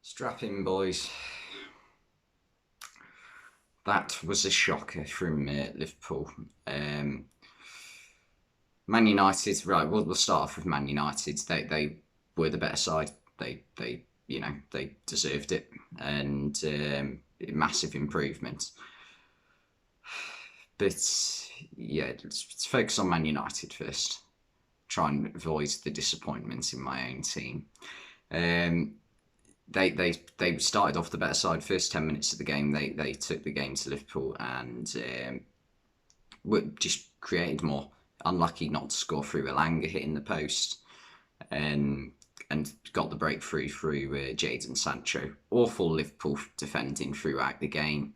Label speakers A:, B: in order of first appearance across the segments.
A: Strap in, boys. That was a shocker from Liverpool. Um, Man United, right? We'll start off with Man United. They were the better side. They deserved it, and massive improvement. But yeah, let's focus on Man United first. Try and avoid the disappointment in my own team. Um, they started off the better side. First 10 minutes of the game, they took the game to Liverpool and were just created more. Unlucky not to score through Elanga hitting the post, and got the breakthrough through Jadon Sancho. Awful Liverpool defending throughout the game.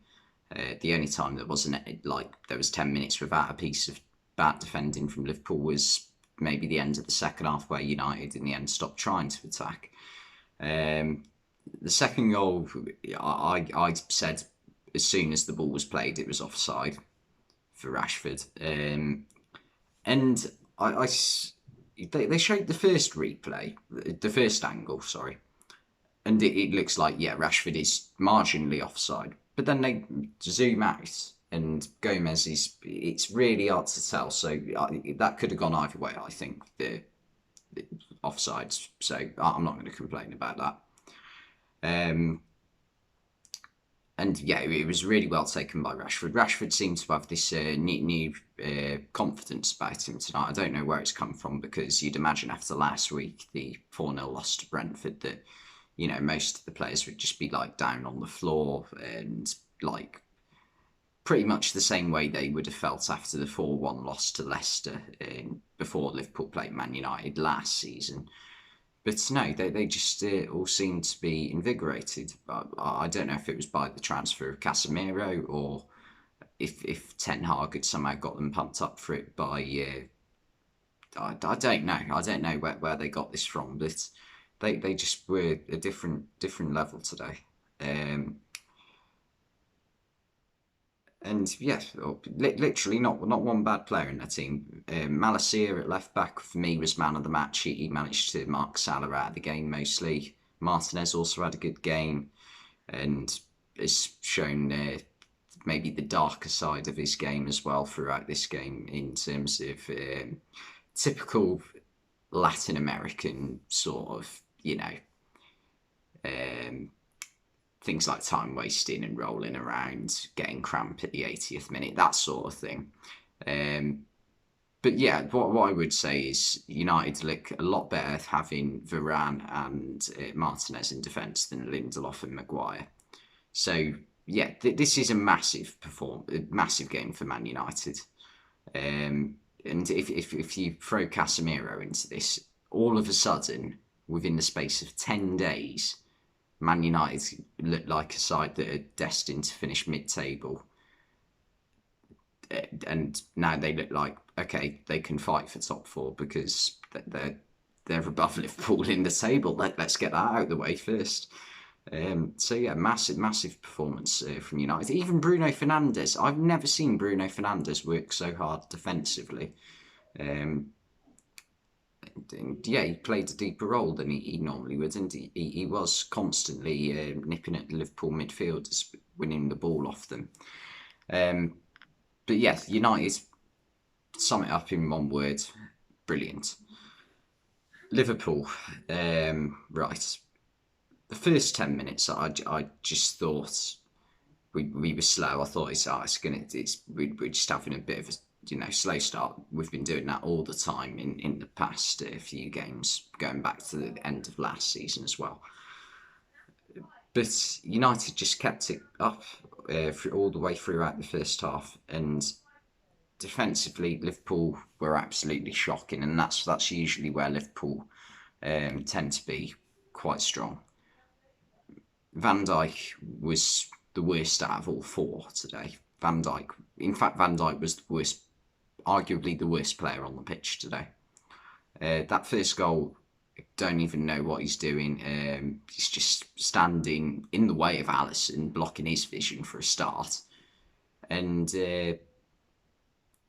A: The only time there wasn't there was 10 minutes without a piece of bad defending from Liverpool was maybe the end of the second half, where United in the end stopped trying to attack. Um, the second goal, I said as soon as the ball was played, it was offside for Rashford. And they showed the first replay, the first angle, sorry, and it looks like, yeah, Rashford is marginally offside. But then they zoom out and Gomez it's really hard to tell. So that could have gone either way, I think, the offsides. So I'm not going to complain about that. Um, and yeah, it was really well taken by Rashford. Rashford seemed to have this new confidence about him tonight. I don't know where it's come from, because you'd imagine after last week, the 4-0 loss to Brentford, that most of the players would just be like down on the floor and like pretty much the same way they would have felt after the 4-1 loss to Leicester before Liverpool played Man United last season. But no, they just all seemed to be invigorated. I don't know if it was by the transfer of Casemiro, or if Ten Hag had somehow got them pumped up for it by. I don't know. I don't know where they got this from, but they just were a different level today. And yeah, literally not one bad player in their team. Malacia at left back for me was man of the match. He managed to mark Salah out of the game mostly. Martinez also had a good game and has shown maybe the darker side of his game as well throughout this game, in terms of typical Latin American sort of, um, things like time wasting and rolling around, getting cramp at the 80th minute, that sort of thing. But yeah, what I would say is United look a lot better having Varane and Martinez in defence than Lindelof and Maguire. So yeah, this is a massive game for Man United. And if you throw Casemiro into this, all of a sudden, within the space of 10 days, Man United look like a side that are destined to finish mid-table, and now they look like, okay, they can fight for top four, because they're above Liverpool in the table. Let's get that out of the way first. So yeah, massive performance from United. Even Bruno Fernandes. I've never seen Bruno Fernandes work so hard defensively. Um, yeah, he played a deeper role than he normally would, and he was constantly nipping at the Liverpool midfielders, winning the ball off them. But yeah, United, sum it up in one word: brilliant. Liverpool, right. The first 10 minutes, I just thought we were slow. I thought we're just having a bit of a slow start. We've been doing that all the time in the past few games, going back to the end of last season as well. But United just kept it up all the way throughout the first half, and defensively, Liverpool were absolutely shocking, and that's usually where Liverpool tend to be quite strong. Van Dijk was the worst out of all four today. In fact, Van Dijk was the worst, arguably the worst player on the pitch today. That first goal, don't even know what he's doing. He's just standing in the way of Alisson, blocking his vision for a start. And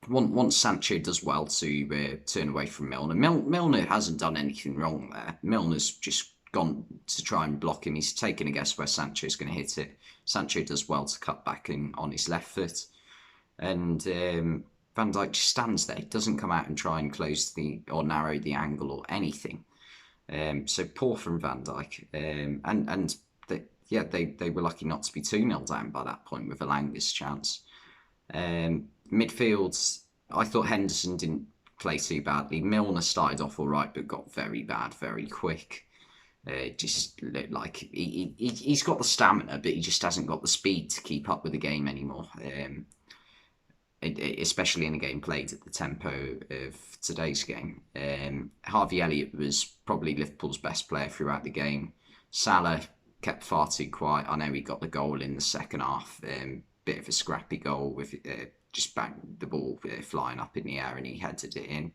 A: once Sancho does well to turn away from Milner, Milner hasn't done anything wrong there. Milner's just gone to try and block him. He's taken a guess where Sancho's going to hit it. Sancho does well to cut back in on his left foot. And Van Dijk just stands there. He doesn't come out and try and close or narrow the angle or anything. So poor from Van Dijk. And they were lucky not to be 2-0 down by that point with Elanga's chance. Midfield, I thought Henderson didn't play too badly. Milner started off all right, but got very bad very quick. Just looked like he's got the stamina, but he just hasn't got the speed to keep up with the game anymore. Especially in a game played at the tempo of today's game. Harvey Elliott was probably Liverpool's best player throughout the game. Salah kept far too quiet. I know he got the goal in the second half. Bit of a scrappy goal with just banged the ball flying up in the air and he headed it in.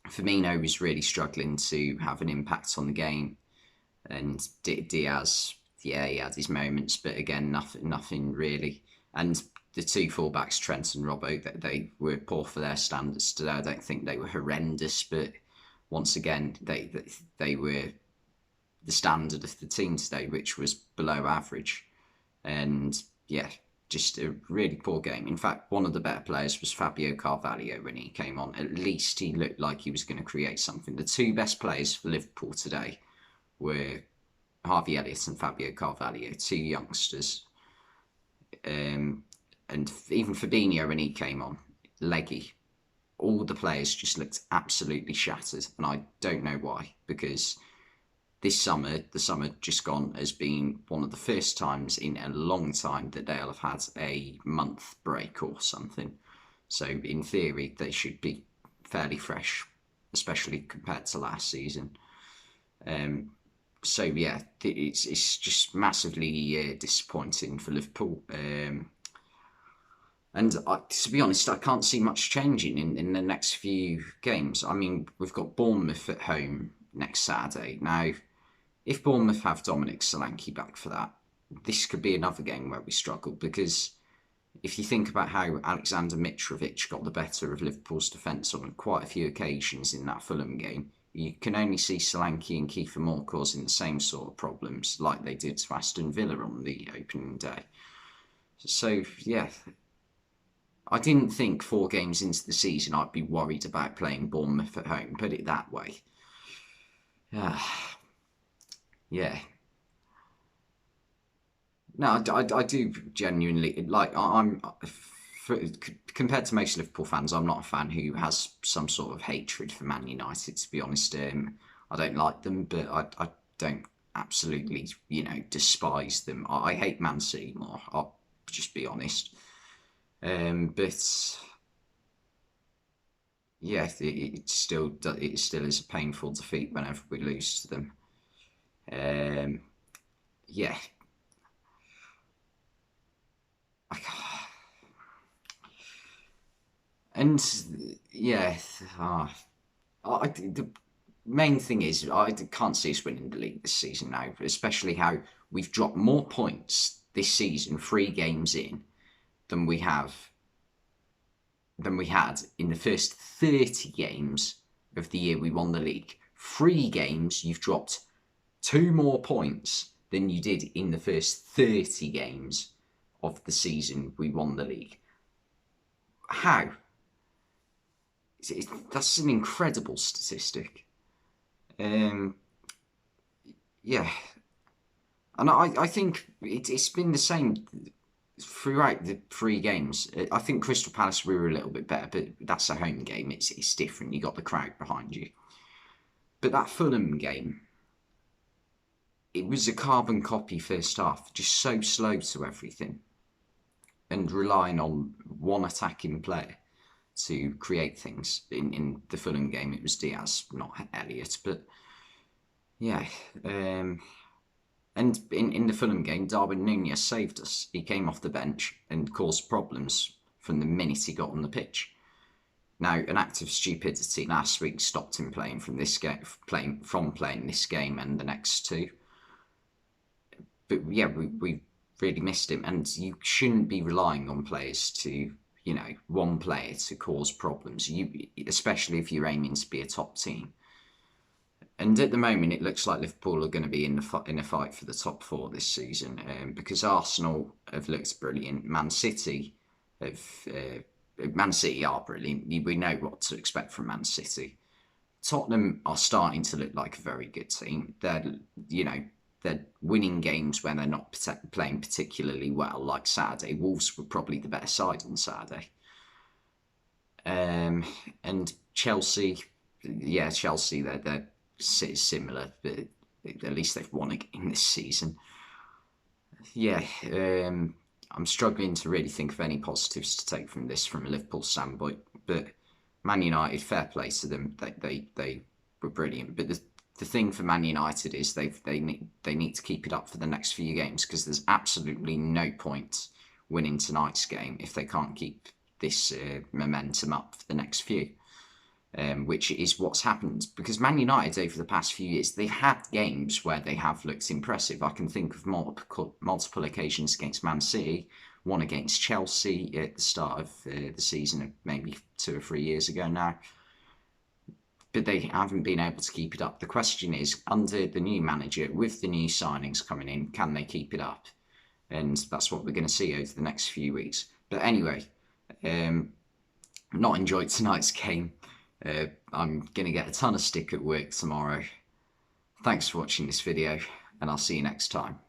A: Firmino was really struggling to have an impact on the game. And Diaz, he had his moments, but again, nothing really. And the two fullbacks, Trent and Robbo, they were poor for their standards today. I don't think they were horrendous, but once again, they were the standard of the team today, which was below average. And yeah, just a really poor game. In fact, one of the better players was Fabio Carvalho when he came on. At least he looked like he was going to create something. The two best players for Liverpool today were Harvey Elliott and Fabio Carvalho, two youngsters. And even Fabinho when he came on, leggy. All the players just looked absolutely shattered, and I don't know why, because this summer, the summer just gone, has been one of the first times in a long time that they'll have had a month break or something. So in theory, they should be fairly fresh, especially compared to last season. So yeah, it's just massively disappointing for Liverpool. And to be honest, I can't see much changing in the next few games. I mean, we've got Bournemouth at home next Saturday. Now, if Bournemouth have Dominic Solanke back for that, this could be another game where we struggle, because if you think about how Alexander Mitrovic got the better of Liverpool's defence on quite a few occasions in that Fulham game, you can only see Solanke and Kiefer Moore causing the same sort of problems like they did to Aston Villa on the opening day. So, yeah, I didn't think 4 games into the season I'd be worried about playing Bournemouth at home, put it that way. Yeah. No, I do genuinely, like, compared to most Liverpool fans, I'm not a fan who has some sort of hatred for Man United, to be honest. I don't like them, but I don't absolutely, despise them. I hate Man City more, I'll just be honest. But yeah, it still is a painful defeat whenever we lose to them. Yeah. And yeah, the main thing is I can't see us winning the league this season now, especially how we've dropped more points this season, 3 games in, than we had in the first 30 games of the year we won the league. 3 games, you've dropped 2 more points than you did in the first 30 games of the season we won the league. How? That's an incredible statistic. Yeah. And I think it's been the same throughout the 3 games. I think Crystal Palace we were a little bit better, but that's a home game. It's different. You got the crowd behind you. But that Fulham game, it was a carbon copy first half, just so slow to everything, and relying on one attacking player to create things. In the Fulham game, it was Diaz, not Elliott. But yeah. And in the Fulham game, Darwin Núñez saved us. He came off the bench and caused problems from the minute he got on the pitch. Now, an act of stupidity last week stopped him playing from this game, playing this game and the next 2. But yeah, we really missed him, and you shouldn't be relying on players to, one player to cause problems. Especially if you're aiming to be a top team. And at the moment, it looks like Liverpool are going to be in a fight for the top four this season, because Arsenal have looked brilliant. Man City are brilliant. We know what to expect from Man City. Tottenham are starting to look like a very good team. They're winning games when they're not playing particularly well, like Saturday. Wolves were probably the better side on Saturday. And Chelsea, Chelsea, they're similar, but at least they've won a game this season. Yeah, I'm struggling to really think of any positives to take from this from a Liverpool standpoint. But Man United, fair play to them. They were brilliant. But the thing for Man United is they need to keep it up for the next few games, because there's absolutely no point winning tonight's game if they can't keep this momentum up for the next few. Which is what's happened, because Man United over the past few years, they've had games where they have looked impressive. I can think of multiple occasions against Man City, one against Chelsea at the start of the season, maybe 2 or 3 years ago now. But they haven't been able to keep it up. The question is, under the new manager, with the new signings coming in, can they keep it up? And that's what we're going to see over the next few weeks. But anyway, not enjoyed tonight's game. I'm going to get a ton of stick at work tomorrow. Thanks for watching this video, and I'll see you next time.